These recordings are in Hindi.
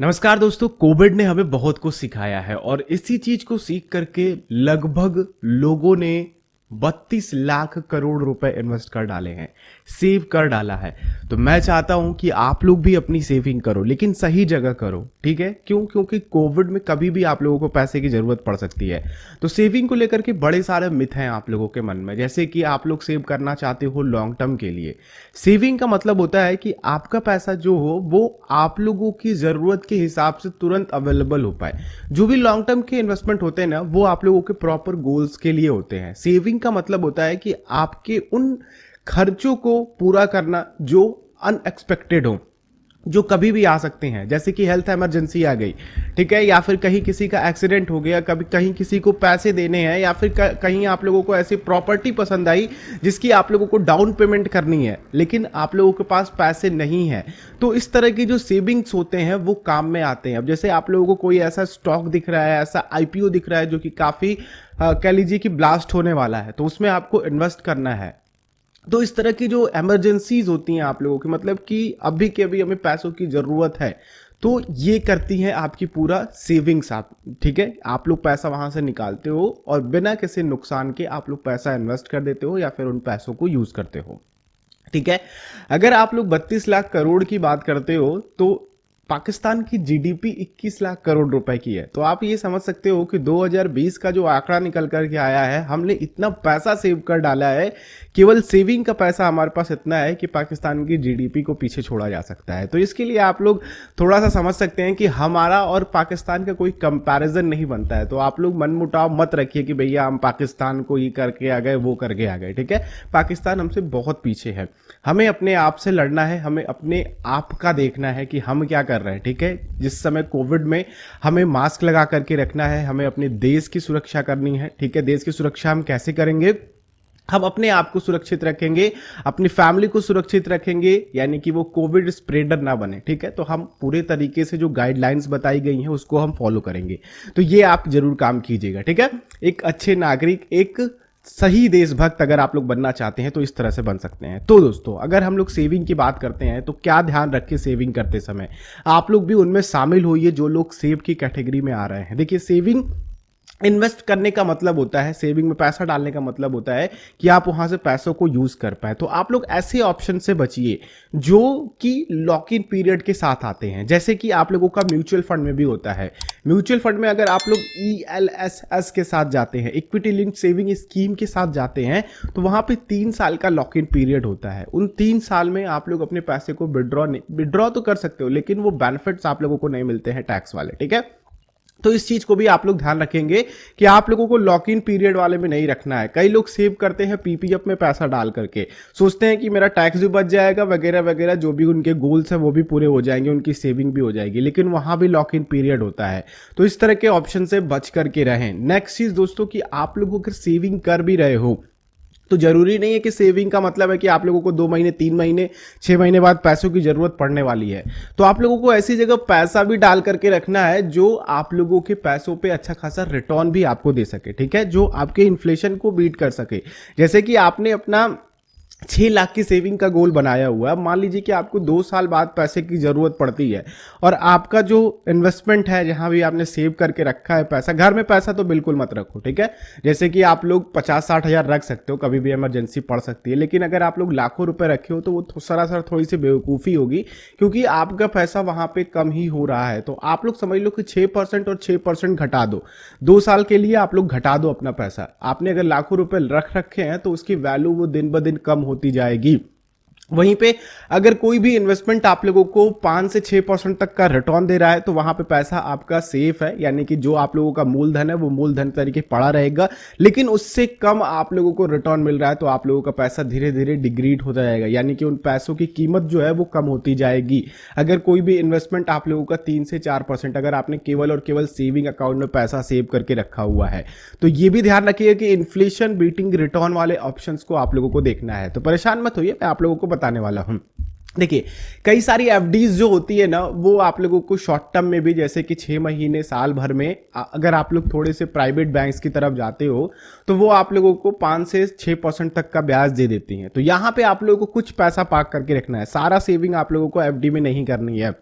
नमस्कार दोस्तों। कोविड ने हमें बहुत कुछ सिखाया है और इसी चीज को सीख करके लगभग लोगों ने 32 लाख करोड़ रुपए इन्वेस्ट कर डाले हैं, सेव कर डाला है। तो मैं चाहता हूं कि आप लोग भी अपनी सेविंग करो, लेकिन सही जगह करो। ठीक है, क्यों? क्योंकि कोविड में कभी भी आप लोगों को पैसे की जरूरत पड़ सकती है। तो सेविंग को लेकर के बड़े सारे मिथ हैं आप लोगों के मन में, जैसे कि आप लोग सेव करना चाहते हो लॉन्ग टर्म के लिए। सेविंग का मतलब होता है कि आपका पैसा जो हो वो आप लोगों की जरूरत के हिसाब से तुरंत अवेलेबल हो पाए। जो भी लॉन्ग टर्म के इन्वेस्टमेंट होते हैं ना, वो आप लोगों के प्रॉपर गोल्स के लिए होते हैं। सेविंग का मतलब होता है कि आपके उन खर्चों को पूरा करना जो अनएक्सपेक्टेड हो, जो कभी भी आ सकते हैं, जैसे कि हेल्थ इमरजेंसी आ गई, ठीक है, या फिर कहीं किसी का एक्सीडेंट हो गया, कभी कहीं किसी को पैसे देने हैं, या फिर कहीं आप लोगों को ऐसी प्रॉपर्टी पसंद आई जिसकी आप लोगों को डाउन पेमेंट करनी है, लेकिन आप लोगों के पास पैसे नहीं है। तो इस तरह की जो सेविंग्स होते हैं वो काम में आते हैं। अब जैसे आप लोगों को कोई ऐसा स्टॉक दिख रहा है, ऐसा आईपीओ दिख रहा है जो कि काफी कह लीजिए कि ब्लास्ट होने वाला है, तो उसमें आपको इन्वेस्ट करना है। तो इस तरह की जो इमरजेंसीज होती हैं आप लोगों की, मतलब कि अभी के अभी हमें पैसों की जरूरत है, तो ये करती हैं आपकी पूरा सेविंग्स। आप ठीक है, आप लोग पैसा वहां से निकालते हो और बिना किसी नुकसान के आप लोग पैसा इन्वेस्ट कर देते हो या फिर उन पैसों को यूज करते हो। ठीक है, अगर आप लोग 32 लाख करोड़ की बात करते हो तो पाकिस्तान की जीडीपी 21 लाख करोड़ रुपए की है। तो आप ये समझ सकते हो कि 2020 का जो आंकड़ा निकल करके आया है, हमने इतना पैसा सेव कर डाला है। केवल सेविंग का पैसा हमारे पास इतना है कि पाकिस्तान की जीडीपी को पीछे छोड़ा जा सकता है। तो इसके लिए आप लोग थोड़ा सा समझ सकते हैं कि हमारा और पाकिस्तान का कोई कंपैरिजन नहीं बनता है। तो आप लोग मनमुटाव मत रखिए कि भैया हम पाकिस्तान को ये करके आ गए, वो करके आ गए। ठीक है, पाकिस्तान हमसे बहुत पीछे है। हमें अपने आप से लड़ना है, हमें अपने आप का देखना है कि हम क्या कर रहे हैं। ठीक है, जिस समय कोविड में हमें मास्क लगा करके रखना है, हमें अपने देश की सुरक्षा करनी है। ठीक है, देश की सुरक्षा हम कैसे करेंगे? हम अपने आप को सुरक्षित रखेंगे, अपनी फैमिली को सुरक्षित रखेंगे, यानी कि वो कोविड स्प्रेडर ना बने। ठीक है, तो हम पूरे तरीके से जो गाइडलाइंस बताई गई हैं उसको हम फॉलो करेंगे। तो ये आप जरूर काम कीजिएगा। ठीक है, एक अच्छे नागरिक, एक सही देशभक्त अगर आप लोग बनना चाहते हैं तो इस तरह से बन सकते हैं। तो दोस्तों, अगर हम लोग सेविंग की बात करते हैं तो क्या ध्यान रखें सेविंग करते समय? आप लोग भी उनमें शामिल होइए जो लोग सेव की कैटेगरी में आ रहे हैं। देखिए, सेविंग इन्वेस्ट करने का मतलब होता है, सेविंग में पैसा डालने का मतलब होता है कि आप वहां से पैसों को यूज कर पाए। तो आप लोग ऐसे ऑप्शन से बचिए जो कि लॉक इन पीरियड के साथ आते हैं, जैसे कि आप लोगों का म्यूचुअल फंड में भी होता है। म्यूचुअल फंड में अगर आप लोग ELSS के साथ जाते हैं, इक्विटी लिंक्ड सेविंग स्कीम के साथ जाते हैं, तो वहां पे 3 साल का लॉक इन पीरियड होता है। उन 3 साल में आप लोग अपने पैसे को विड्रॉ तो कर सकते हो, लेकिन वो बेनिफिट्स आप लोगों को नहीं मिलते हैं टैक्स वाले। ठीक है, तो इस चीज को भी आप लोग ध्यान रखेंगे कि आप लोगों को लॉक इन पीरियड वाले में नहीं रखना है। कई लोग सेव करते हैं पीपीएफ में पैसा डाल करके, सोचते हैं कि मेरा टैक्स भी बच जाएगा वगैरह वगैरह, जो भी उनके गोल्स है वो भी पूरे हो जाएंगे, उनकी सेविंग भी हो जाएगी, लेकिन वहां भी लॉक इन पीरियड होता है। तो इस तरह के ऑप्शन से बच करके रहें। नेक्स्ट चीज दोस्तों, कि आप लोग अगर सेविंग कर भी रहे हो तो जरूरी नहीं है कि सेविंग का मतलब है कि आप लोगों को 2 महीने, 3 महीने, 6 महीने बाद पैसों की जरूरत पड़ने वाली है। तो आप लोगों को ऐसी जगह पैसा भी डाल करके रखना है जो आप लोगों के पैसों पे अच्छा खासा रिटर्न भी आपको दे सके। ठीक है, जो आपके इन्फ्लेशन को बीट कर सके। जैसे कि आपने अपना 6 लाख की सेविंग का गोल बनाया हुआ है, मान लीजिए कि आपको 2 साल बाद पैसे की जरूरत पड़ती है और आपका जो इन्वेस्टमेंट है, जहां भी आपने सेव करके रखा है पैसा, घर में पैसा तो बिल्कुल मत रखो। ठीक है, जैसे कि आप लोग 50-60 हजार रख सकते हो, कभी भी इमरजेंसी पड़ सकती है, लेकिन अगर आप लोग लाखों रुपए रखे हो तो वो सरासर थोड़ी सी बेवकूफ़ी होगी, क्योंकि आपका पैसा वहां पे कम ही हो रहा है। तो आप लोग समझ लो कि 6% और 6% घटा दो, 2 साल के लिए आप लोग घटा दो अपना पैसा। आपने अगर लाखों रुपए रख रखे हैं तो उसकी वैल्यू वो दिन ब दिन कम होती जाएगी। वहीं पे अगर कोई भी इन्वेस्टमेंट आप लोगों को 5 से 6% तक का रिटर्न दे रहा है तो वहां पे पैसा आपका सेफ है, यानी कि जो आप लोगों का मूलधन है वो मूलधन तरीके पड़ा रहेगा, लेकिन उससे कम आप लोगों को रिटर्न मिल रहा है तो आप लोगों का पैसा धीरे धीरे डिग्रीड होता जाएगा, यानी कि उन पैसों की कीमत जो है वो कम होती जाएगी। अगर कोई भी इन्वेस्टमेंट आप लोगों का 3 से 4%, अगर आपने केवल और केवल सेविंग अकाउंट में पैसा सेव करके रखा हुआ है, तो ये भी ध्यान रखिएगा कि इन्फ्लेशन बीटिंग रिटर्न वाले ऑप्शंस को आप लोगों को देखना है। तो परेशान मत होइए, मैं आप लोगों को बताने वाला हूं। देखिए, कई सारी एफडीज जो होती है ना, वो आप लोगों को शॉर्ट टर्म में भी, जैसे कि 6 महीने, साल भर में, अगर आप लोग थोड़े से प्राइवेट बैंक्स की तरफ जाते हो तो वो आप लोगों को 5 से 6% तक का ब्याज दे देती हैं। तो यहां पे आप लोगों को कुछ पैसा पार्क करके रखना है, सारा सेविंग आप लोगों को एफडी में नहीं करनी है।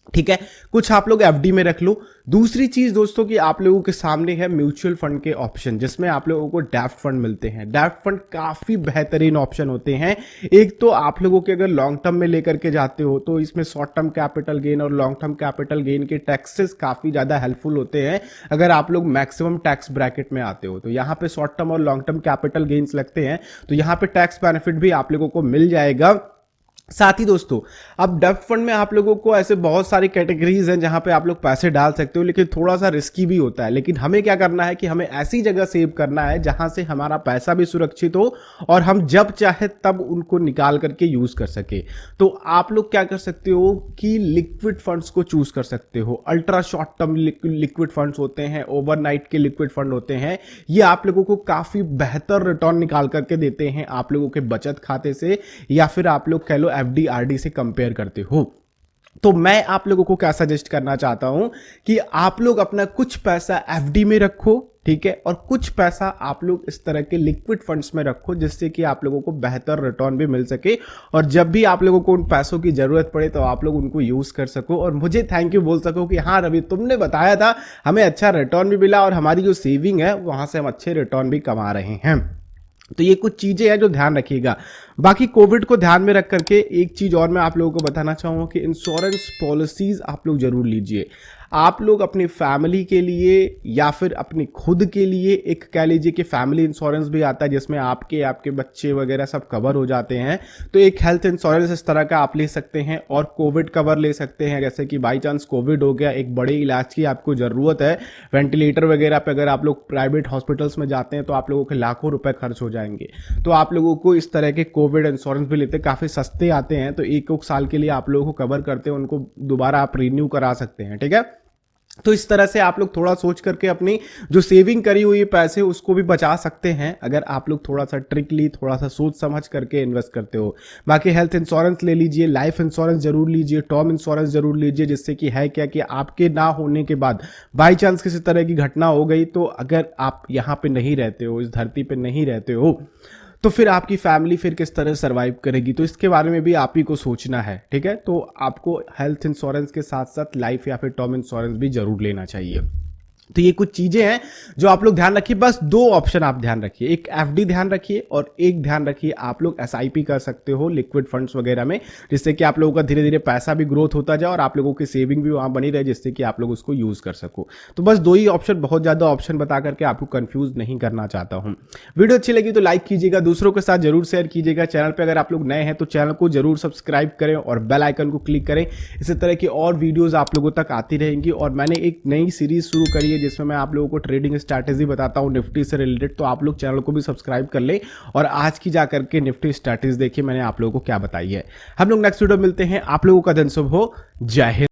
ठीक है, कुछ आप लोग एफडी में रख लो। दूसरी चीज दोस्तों कि आप लोगों के सामने है म्यूचुअल फंड के ऑप्शन, जिसमें आप लोगों को डेप्ट फंड मिलते हैं। डेप्ट फंड काफी बेहतरीन ऑप्शन होते हैं। एक तो आप लोगों के अगर लॉन्ग टर्म में लेकर के जाते हो तो इसमें शॉर्ट टर्म कैपिटल गेन और लॉन्ग टर्म कैपिटल गेन के टैक्सेस काफी ज्यादा हेल्पफुल होते हैं अगर आप लोग मैक्सिमम टैक्स ब्रैकेट में आते हो। तो यहाँ पे शॉर्ट टर्म और लॉन्ग टर्म कैपिटल गेन्स लगते हैं, तो यहाँ पे टैक्स बेनिफिट भी आप लोगों को मिल जाएगा। साथ ही दोस्तों, अब डेप्ट फंड में आप लोगों को ऐसे बहुत सारी कैटेगरीज हैं जहां पे आप लोग पैसे डाल सकते हो, लेकिन थोड़ा सा रिस्की भी होता है। लेकिन हमें क्या करना है कि हमें ऐसी जगह सेव करना है जहां से हमारा पैसा भी सुरक्षित हो और हम जब चाहे तब उनको निकाल करके यूज कर सके। तो आप लोग क्या कर सकते हो कि लिक्विड फंड्स को चूज कर सकते हो। Ultra short term liquid funds होते हैं, ओवरनाइट के लिक्विड फंड होते हैं। ये आप लोगों को काफी बेहतर रिटर्न निकाल करके देते हैं आप लोगों के बचत खाते से, या फिर आप लोग कह लो एफडी आरडी से कंपेयर करते हो। तो मैं आप लोगों को क्या सजेस्ट करना चाहता हूं कि आप लोग अपना कुछ पैसा एफडी में रखो, ठीक है, और कुछ पैसा आप लोग इस तरह के लिक्विड फंड्स में रखो, जिससे कि आप लोगों को बेहतर रिटर्न भी मिल सके और जब भी आप लोगों को उन पैसों की जरूरत पड़े तो आप लोग उनको यूज कर सको और मुझे थैंक यू बोल सको कि हाँ रवि, तुमने बताया था, हमें अच्छा रिटर्न भी मिला और हमारी जो सेविंग है वहां से हम अच्छे रिटर्न भी कमा रहे हैं। तो ये कुछ चीजें हैं जो ध्यान रखिएगा। बाकी कोविड को ध्यान में रख करके एक चीज और मैं आप लोगों को बताना चाहूंगा कि इंश्योरेंस पॉलिसीज आप लोग जरूर लीजिए। आप लोग अपनी फैमिली के लिए या फिर अपनी खुद के लिए एक कह लीजिए कि फैमिली इंश्योरेंस भी आता है जिसमें आपके बच्चे वगैरह सब कवर हो जाते हैं। तो एक हेल्थ इंश्योरेंस इस तरह का आप ले सकते हैं और कोविड कवर ले सकते हैं। जैसे कि बाई चांस कोविड हो गया, एक बड़े इलाज की आपको जरूरत है, वेंटिलेटर वगैरह पे अगर आप लोग प्राइवेट हॉस्पिटल्स में जाते हैं तो आप लोगों के लाखों रुपए खर्च हो जाएंगे। तो आप लोगों को इस तरह के कोविड इंश्योरेंस भी लेते, काफी सस्ते आते हैं, तो एक साल के लिए आप लोगों को कवर करते हैं, उनको दोबारा आप रिन्यू करा सकते हैं। ठीक है, तो इस तरह से आप लोग थोड़ा सोच करके अपनी जो सेविंग करी हुई पैसे उसको भी बचा सकते हैं अगर आप लोग थोड़ा सा ट्रिकली, थोड़ा सा सोच समझ करके इन्वेस्ट करते हो। बाकी हेल्थ इंश्योरेंस ले लीजिए, लाइफ इंश्योरेंस जरूर लीजिए, टर्म इंश्योरेंस जरूर लीजिए, जिससे कि है क्या कि आपके ना होने के बाद बाई चांस किसी तरह की घटना हो गई तो अगर आप यहाँ पे नहीं रहते हो, इस धरती पे नहीं रहते हो, तो फिर आपकी फैमिली फिर किस तरह सर्वाइव करेगी। तो इसके बारे में भी आप ही को सोचना है। ठीक है, तो आपको हेल्थ इंश्योरेंस के साथ साथ लाइफ या फिर टर्म इंश्योरेंस भी जरूर लेना चाहिए। तो ये कुछ चीजें हैं जो आप लोग ध्यान रखिए। बस दो ऑप्शन आप ध्यान रखिए, एक एफडी ध्यान रखिए और एक ध्यान रखिए आप लोग एसआईपी कर सकते हो लिक्विड फंड्स वगैरह में, जिससे कि आप लोगों का धीरे धीरे पैसा भी ग्रोथ होता जाए और आप लोगों की सेविंग भी वहां बनी रहे, जिससे कि आप लोग उसको यूज कर सको। तो बस दो ही ऑप्शन, बहुत ज्यादा ऑप्शन बता करके आपको कंफ्यूज नहीं करना चाहता हूं। वीडियो अच्छी लगी तो लाइक कीजिएगा, दूसरों के साथ जरूर शेयर कीजिएगा। चैनल पर अगर आप लोग नए हैं तो चैनल को जरूर सब्सक्राइब करें और बेल आइकन को क्लिक करें। इसी तरह की और वीडियोज आप लोगों तक आती रहेंगी। और मैंने एक नई सीरीज शुरू करी है जिसमें मैं आप लोगों को ट्रेडिंग स्ट्रैटेजी बताता हूं निफ्टी से रिलेटेड, तो आप लोग चैनल को भी सब्सक्राइब कर ले और आज की जाकर के निफ्टी स्ट्रैटेजी देखिए मैंने आप लोगों को क्या बताई है। हम लोग नेक्स्ट वीडियो मिलते हैं। आप लोगों का दिन शुभ हो। जय हिंद।